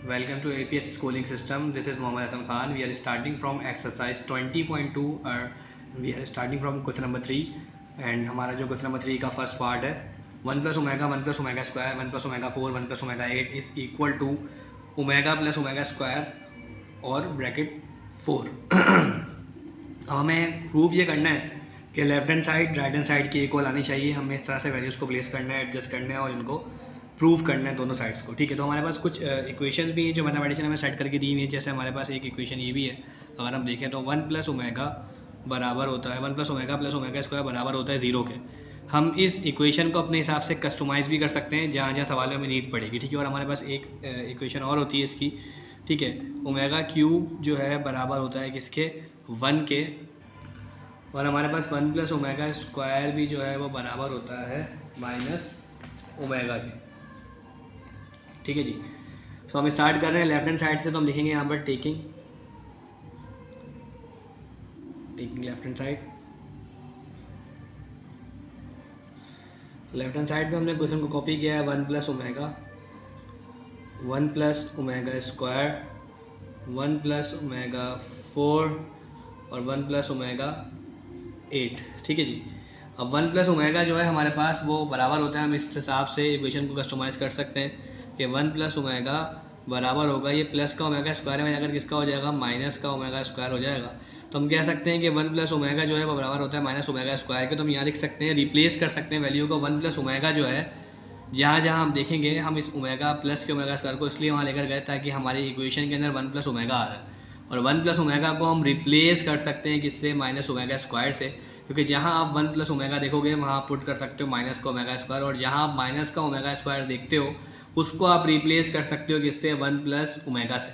Welcome to APS Schooling System. This is Mohammad Hassan Khan. We are starting from exercise 20.2 और we are starting from question number 3 and हमारा जो question number 3 का first part है 1 plus omega square 1 plus omega 4 1 plus omega 8 is equal to omega plus omega square और bracket 4। अब हमें proof ये करना है कि left hand side right hand side की इक्वल आनी चाहिए। हमें इस तरह से वैल्यूज़ को प्लेस करना है, एडजस्ट करना है और इनको प्रूव करना है दोनों साइड्स को। ठीक है, तो हमारे पास कुछ इक्वेशन भी हैं जो मैथमेटिशियन हमें सेट करके दी हुई है। जैसे हमारे पास एक इक्वेशन ये भी है, अगर हम देखें तो 1 प्लस ओमेगा बराबर होता है 1 प्लस ओमेगा स्क्वायर बराबर होता है 0 के। हम इस इक्वेशन को अपने हिसाब से कस्टमाइज़ भी कर सकते हैं जहाँ जहाँ सवाल में हमें नीड पड़ेगी। ठीक है, और हमारे पास एक इक्वेशन और होती है इसकी। ठीक है, ओमेगा क्यूब जो है बराबर होता है किसके, 1 के, और हमारे पास 1 प्लस ओमेगा स्क्वायर भी जो है वो बराबर होता है माइनस ओमेगा के। ठीक है जी, तो हम स्टार्ट कर रहे हैं लेफ्ट हैंड साइड से। तो हम लिखेंगे यहाँ पर taking left hand side. Left hand side पे हमने क्वेश्चन को कॉपी किया है 1 plus omega square 1 plus omega 4 और 1 प्लस ओमेगा 8। ठीक है जी, अब 1 प्लस ओमेगा जो है हमारे पास वो बराबर होता है, हम इस हिसाब से इक्वेशन को कस्टमाइज़ कर सकते हैं कि 1 प्लस ओमेगा बराबर होगा, ये प्लस का ओमेगा स्क्वायर में अगर किसका हो जाएगा, माइनस का ओमेगा स्क्वायर हो जाएगा। तो हम कह सकते हैं कि 1 प्लस ओमेगा जो है वो बराबर होता है माइनस ओमेगा स्क्वायर के। तो हम यहाँ लिख सकते हैं, रिप्लेस कर सकते हैं वैल्यू को। 1 प्लस ओमेगा जो है जहाँ जहाँ हम देखेंगे हम इस ओमेगा प्लस के ओमेगा स्क्वायर को इसलिए वहाँ लेकर गए ताकि हमारी इक्वेशन के अंदर 1 प्लस ओमेगा आ रहा है, और 1 प्लस ओमेगा को हम रिप्लेस कर सकते हैं किससे, माइनस ओमेगा स्क्वायर से। क्योंकि जहाँ आप 1 प्लस ओमेगा देखोगे वहाँ आप पुट कर सकते हो माइनस का ओमेगा स्क्वायर, और जहाँ आप माइनस का ओमेगा स्क्वायर देखते हो उसको आप रिप्लेस कर सकते हो किससे, 1 प्लस ओमेगा से।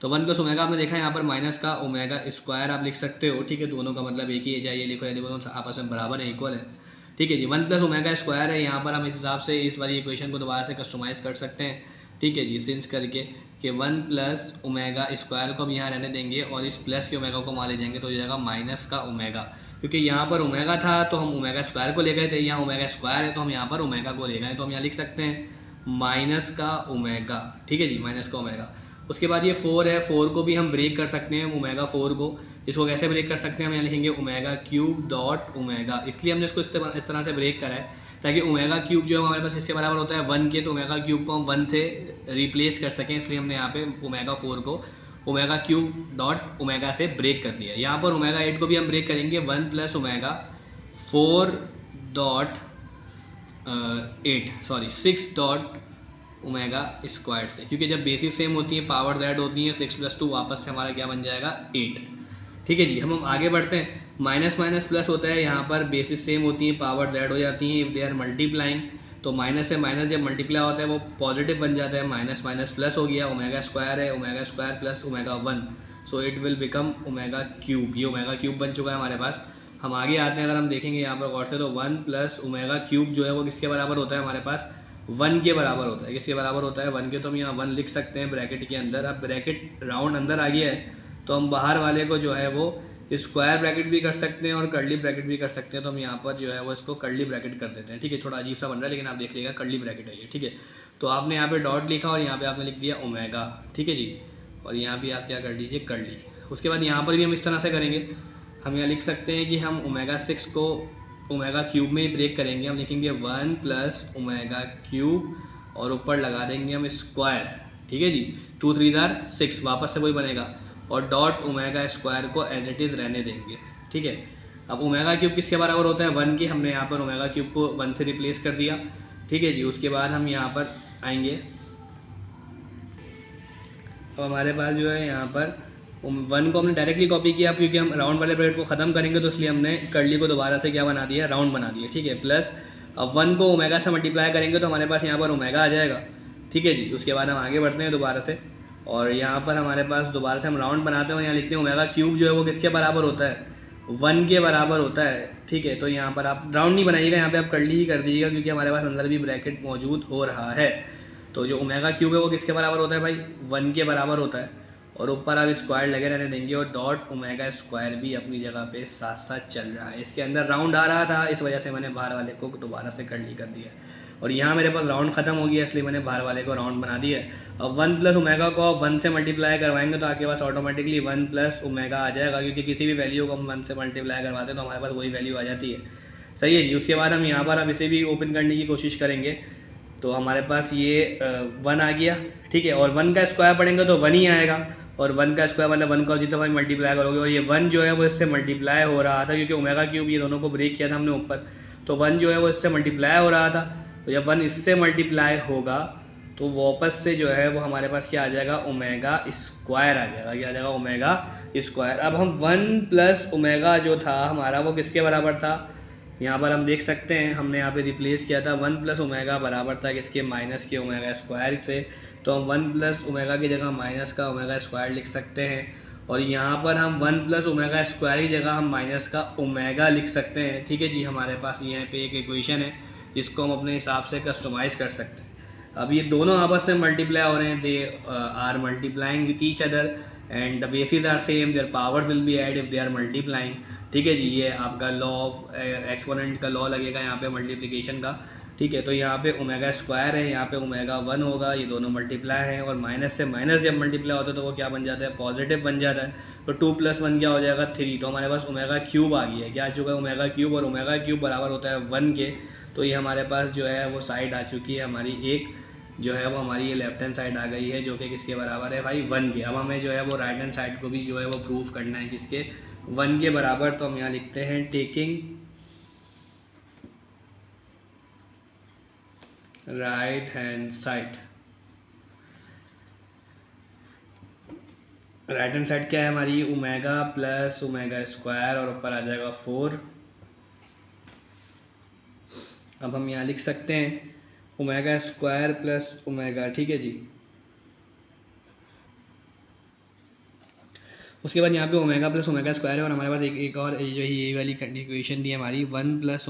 तो 1 प्लस ओमेगा आपने देखा यहाँ पर माइनस का ओमेगा स्क्वायर आप लिख सकते हो। ठीक है, दोनों का मतलब एक ही है, चाहिए लिखो या दोनों आपस में बराबर है, इक्वल है। ठीक है जी, 1 प्लस ओमेगा स्क्वायर है, यहाँ पर हम इस हिसाब से इस वाली इक्वेशन को दोबारा से कस्टमाइज़ कर सकते हैं। ठीक है जी, सिंस करके कि 1 प्लस ओमेगा स्क्वायर को हम यहाँ रहने देंगे और इस प्लस के ओमेगा को वहाँ ले जाएंगे तो हो जाएगा माइनस का ओमेगा। क्योंकि यहाँ पर ओमेगा था तो हम ओमेगा स्क्वायर को ले गए थे, यहाँ ओमेगा स्क्वायर है तो हम यहाँ पर ओमेगा को ले गए, तो हम यहाँ लिख सकते हैं माइनस का ओमेगा। ठीक है जी, माइनस का ओमेगा। उसके बाद ये 4 है, 4 को भी हम ब्रेक कर सकते हैं, ओमेगा 4 को। इसको कैसे ब्रेक कर सकते हैं, हम यहाँ लिखेंगे ओमेगा क्यूब डॉट ओमेगा। इसलिए हमने इसको इस तरह से ब्रेक करा है ताकि ओमेगा क्यूब जो है हमारे पास इसके बराबर होता है 1 के, तो ओमेगा क्यूब को हम 1 से रिप्लेस कर सकें, इसलिए हमने यहाँ पे ओमेगा 4 को ओमेगा क्यूब डॉट ओमेगा से ब्रेक कर दिया। यहाँ पर ओमेगा 8 को भी हम ब्रेक करेंगे 1 plus omega 4 dot 6 dot omega square से, क्योंकि जब बेसिस सेम होती है पावर ज़ेड होती है 6 + 2 वापस से हमारा क्या बन जाएगा, 8। ठीक है जी, हम आगे बढ़ते हैं। माइनस माइनस प्लस होता है, यहाँ पर बेसिस सेम होती है पावर ज़ेड हो जाती है, इफ़ दे आर मल्टीप्लाइंग। तो माइनस से माइनस जब मल्टीप्लाई होता है वो पॉजिटिव बन जाता है, माइनस माइनस प्लस हो गया, ओमेगा स्क्वायर है, omega square plus omega 1, so it will become omega cube. ये ओमेगा क्यूब बन चुका है हमारे पास। हम आगे आते हैं, अगर हम देखेंगे यहाँ पर गौर से तो 1 प्लस ओमेगा क्यूब जो है वो किसके बराबर होता है, हमारे पास 1 के बराबर होता है। किसके बराबर होता है, 1 के। तो हम यहाँ 1 लिख सकते हैं ब्रैकेट के अंदर। अब ब्रैकेट राउंड अंदर आ गया है तो हम बाहर वाले को जो है वो स्क्वायर ब्रैकेट भी कर सकते हैं और कर्ली ब्रैकेट भी कर सकते हैं। तो हम यहाँ पर जो है वो इसको कर्ली ब्रैकेट कर देते हैं। ठीक है, थोड़ा अजीब सा बन रहा है लेकिन आप देख लीजिएगा कर्ली ब्रैकेट है ये। ठीक है, तो आपने यहाँ पे डॉट लिखा और यहाँ पे आपने लिख दिया ओमेगा। ठीक है जी, और यहाँ भी आप क्या कर दीजिए, कर्ली। उसके बाद यहाँ पर भी हम इस तरह से करेंगे, हम यहाँ लिख सकते हैं कि हम ओमेगा 6 को ओमेगा क्यूब में ही ब्रेक करेंगे। हम लिखेंगे 1 प्लस ओमेगा क्यूब और ऊपर लगा देंगे हम स्क्वायर। ठीक है जी, 2 3 6 वापस से वही बनेगा, और डॉट ओमेगा स्क्वायर को एज इट इज़ रहने देंगे। ठीक है, अब ओमेगा क्यूब किसके बराबर होता है, 1 के। हमने यहाँ पर ओमेगा क्यूब को 1 से रिप्लेस कर दिया। ठीक है जी, उसके बाद हम यहाँ पर आएंगे, अब हमारे पास जो है यहाँ पर 1 को हमने डायरेक्टली कॉपी किया क्योंकि हम राउंड वाले ब्रैकेट को ख़त्म करेंगे, तो इसलिए हमने कर्ली को दोबारा से क्या बना दिया, राउंड बना दिया। ठीक है, प्लस अब 1 को ओमेगा से मल्टीप्लाई करेंगे तो हमारे पास यहाँ पर ओमेगा आ जाएगा। ठीक है जी, उसके बाद हम आगे बढ़ते हैं दोबारा से, और यहाँ पर हमारे पास दोबारा से हम राउंड बनाते हैं और यहाँ लिखते हैं ओमेगा क्यूब जो है वो किसके बराबर होता है, 1 के बराबर होता है। ठीक है, तो यहाँ पर आप राउंड नहीं बनाइएगा, यहाँ पे आप कर्ली ही कर दीजिएगा क्योंकि हमारे पास अंदर भी ब्रैकेट मौजूद हो रहा है। तो जो ओमेगा क्यूब है वो किसके बराबर होता है भाई, 1 के बराबर होता है, और ऊपर आप स्क्वायर लगे रहने देंगे, और डॉट ओमेगा स्क्वायर भी अपनी जगह पे साथ साथ चल रहा है। इसके अंदर राउंड आ रहा था, इस वजह से मैंने बाहर वाले को दोबारा से कर्ली कर दिया। और यहाँ मेरे पास राउंड खत्म हो गया, इसलिए मैंने बाहर वाले को राउंड बना दिया है। अब 1 प्लस ओमेगा को आप 1 से मल्टीप्लाई करवाएंगे तो आपके पास ऑटोमेटिकली 1 प्लस ओमेगा आ जाएगा, क्योंकि किसी भी वैल्यू को हम 1 से मल्टीप्लाई करवाते हैं तो हमारे पास वही वैल्यू आ जाती है। सही है जी। उसके बाद हम यहाँ पर अब इसे भी ओपन करने की कोशिश करेंगे, तो हमारे पास ये 1 आ गया, ठीक है। और 1 का स्क्वायर पढ़ेंगे तो 1 ही आएगा, और 1 का स्क्वायर मतलब 1 का जितना भाई मल्टीप्लाई करोगे, और ये 1 जो है वो इससे मल्टीप्लाई हो रहा था, क्योंकि ओमेगा क्यूब ये दोनों को ब्रेक किया था हमने ऊपर, तो 1 जो है वो इससे मल्टीप्लाई हो रहा था। तो जब 1 इससे मल्टीप्लाई होगा तो वापस से जो है वो हमारे पास क्या आ जाएगा, ओमेगा स्क्वायर आ जाएगा। क्या आ जाएगा, ओमेगा स्क्वायर। अब हम 1 प्लस ओमेगा जो था हमारा वो किसके बराबर था, यहाँ पर हम देख सकते हैं, हमने यहाँ पे रिप्लेस किया था 1 प्लस ओमेगा बराबर था किसके, माइनस के ओमेगा स्क्वायर से। तो हम 1 प्लस ओमेगा की जगह माइनस का ओमेगा स्क्वायर लिख सकते हैं, और यहाँ पर हम 1 प्लस ओमेगा स्क्वायर की जगह हम माइनस का ओमेगा लिख सकते हैं, ठीक है जी। हमारे पास यहाँ पे एक इक्वेशन है जिसको हम अपने हिसाब से कस्टमाइज़ कर सकते हैं। अब ये दोनों आपस में मल्टीप्लाई हो रहे हैं, they are multiplying with each other and the bases are same, their powers will be add if they are multiplying, ठीक है जी। ये आपका लॉ ऑफ एक्सपोनेंट का लॉ लगेगा यहाँ पे मल्टीप्लिकेशन का, ठीक है। तो यहाँ पे ओमेगा स्क्वायर है, यहाँ पे ओमेगा 1 होगा, ये दोनों मल्टीप्लाई हैं, और माइनस से माइनस जब मल्टीप्लाई होता है तो वो क्या बन जाता है, पॉजिटिव बन जाता है। तो 2 प्लस 1 क्या हो जाएगा, 3। तो हमारे पास ओमेगा क्यूब आ गया है, क्या आ चुका है, ओमेगा क्यूब, और ओमेगा क्यूब बराबर होता है 1 के। तो ये हमारे पास जो है वो साइड आ चुकी है हमारी, एक जो है वो हमारी ये लेफ्ट हैंड साइड आ गई है, जो कि किसके बराबर है भाई, 1 के। अब हमें जो है वो राइट हैंड साइड को भी जो है वो प्रूव करना है किसके, 1 के बराबर। तो हम यहाँ लिखते हैं taking right hand side. Right hand side क्या है हमारी, ओमेगा प्लस ओमेगा स्क्वायर, और ऊपर आ जाएगा 4। अब हम यहाँ लिख सकते हैं ओमेगा स्क्वायर प्लस ओमेगा, ठीक है जी। उसके बाद यहाँ पे ओमेगा प्लस ओमेगा स्क्वायर है, और हमारे पास एक और जो ये वाली इक्वेशन दी है हमारी, 1 प्लस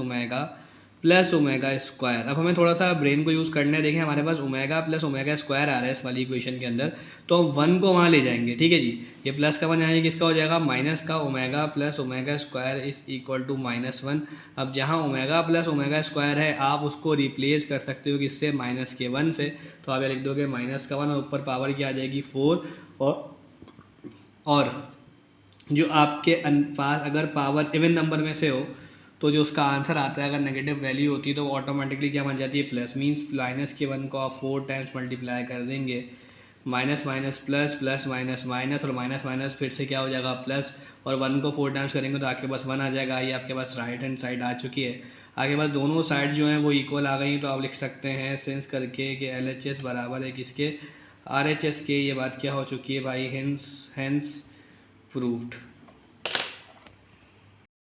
ओमेगा स्क्वायर। अब हमें थोड़ा सा ब्रेन को यूज़ करना है। देखें हमारे पास ओमेगा प्लस ओमेगा स्क्वायर आ रहा है इस वाली इक्वेशन के अंदर, तो हम 1 को वहाँ ले जाएंगे, ठीक है जी। ये प्लस का 1 यहाँ किसका हो जाएगा, माइनस का omega plus omega square is equal to -1। अब जहाँ ओमेगा प्लस ओमेगा स्क्वायर है आप उसको रिप्लेस कर सकते हो किससे, माइनस के 1 से। तो आप लिख दोगे माइनस का 1, और ऊपर पावर क्या आ जाएगी, 4। और जो आपके पास अगर पावर इवन नंबर में से हो तो जो उसका आंसर आता है, अगर नेगेटिव वैल्यू होती है तो ऑटोमेटिकली क्या बन जाती है, प्लस। मीन्स माइनस के 1 को आप 4 टाइम्स मल्टीप्लाई कर देंगे, minus minus plus, plus minus minus, और माइनस माइनस फिर से क्या हो जाएगा, प्लस। और 1 को 4 टाइम्स करेंगे तो आपके पास 1 आ जाएगा। ये आपके पास राइट हैंड साइड आ चुकी है। आपके पास दोनों साइड जो हैं वो इक्वल आ गई, तो आप लिख सकते हैं सेंस करके कि LHS बराबर है किसके, RHS के। ये बात क्या हो चुकी है भाई, हेंस प्रूव्ड।